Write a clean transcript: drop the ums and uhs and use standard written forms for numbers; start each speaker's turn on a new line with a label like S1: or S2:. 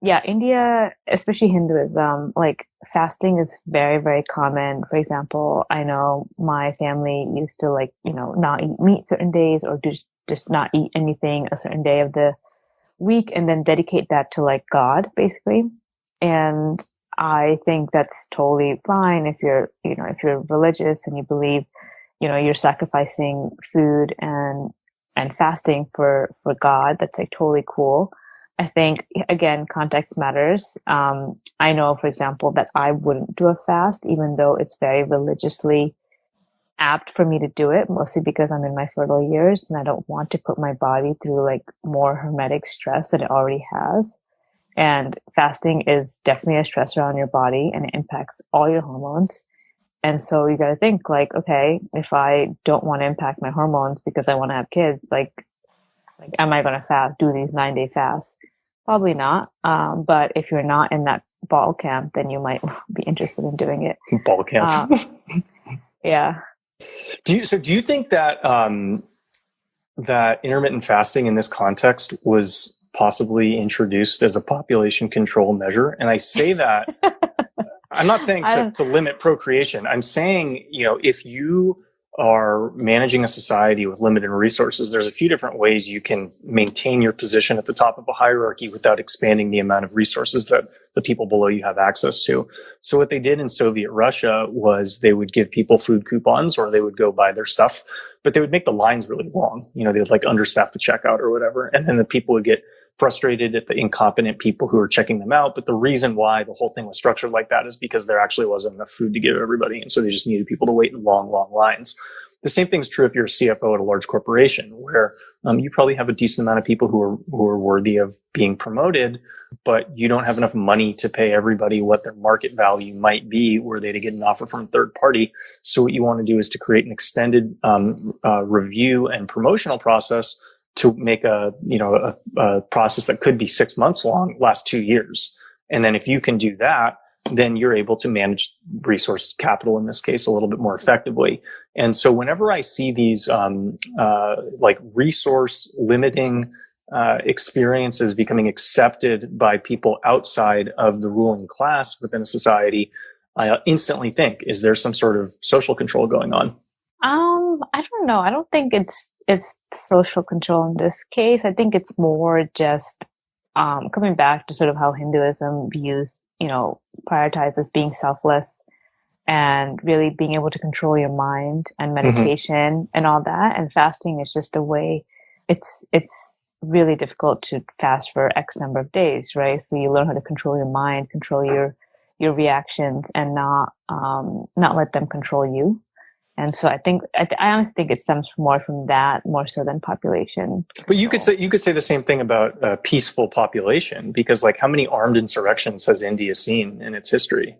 S1: Yeah, India, especially Hinduism, like fasting is very, very common. For example, I know my family used to like, not eat meat certain days or just not eat anything a certain day of the week and then dedicate that to like God, basically. And I think that's totally fine if if you're religious and you believe, you're sacrificing food and fasting for God. That's like totally cool. I think again, context matters. I know, for example, that I wouldn't do a fast, even though it's very religiously apt for me to do it, mostly because I'm in my fertile years and I don't want to put my body through like more hermetic stress that it already has. And fasting is definitely a stressor on your body and it impacts all your hormones. And so you got to think like, okay, if I don't want to impact my hormones because I want to have kids, like am I going to do these 9-day fasts? Probably not. But if you're not in that ball camp, then you might be interested in doing it.
S2: Ball camp.
S1: Yeah.
S2: Do you think that that intermittent fasting in this context was possibly introduced as a population control measure? And I say that I'm not saying to limit procreation. I'm saying, if you are managing a society with limited resources, there's a few different ways you can maintain your position at the top of a hierarchy without expanding the amount of resources that the people below you have access to. So what they did in Soviet Russia was they would give people food coupons or they would go buy their stuff, but they would make the lines really long. They would like understaff the checkout or whatever. And then the people would get frustrated at the incompetent people who are checking them out. But the reason why the whole thing was structured like that is because there actually wasn't enough food to give everybody. And so they just needed people to wait in long, long lines. The same thing is true if you're a CFO at a large corporation, where you probably have a decent amount of people who are worthy of being promoted, but you don't have enough money to pay everybody what their market value might be were they to get an offer from a third party. So what you want to do is to create an extended review and promotional process to make a process that could be 6 months long last 2 years. And then if you can do that, then you're able to manage resource capital in this case a little bit more effectively. And so whenever I see these like resource limiting experiences becoming accepted by people outside of the ruling class within a society, I instantly think, is there some sort of social control going on?
S1: I don't know. I don't think it's social control in this case. I think it's more just coming back to sort of how Hinduism views, prioritizes being selfless and really being able to control your mind and meditation and all that. And fasting is just a way. It's really difficult to fast for X number of days, right? So you learn how to control your mind, control your reactions, and not let them control you. And so I honestly think it stems more from that, more so than population.
S2: But you could say the same thing about a peaceful population, because like how many armed insurrections has India seen in its history?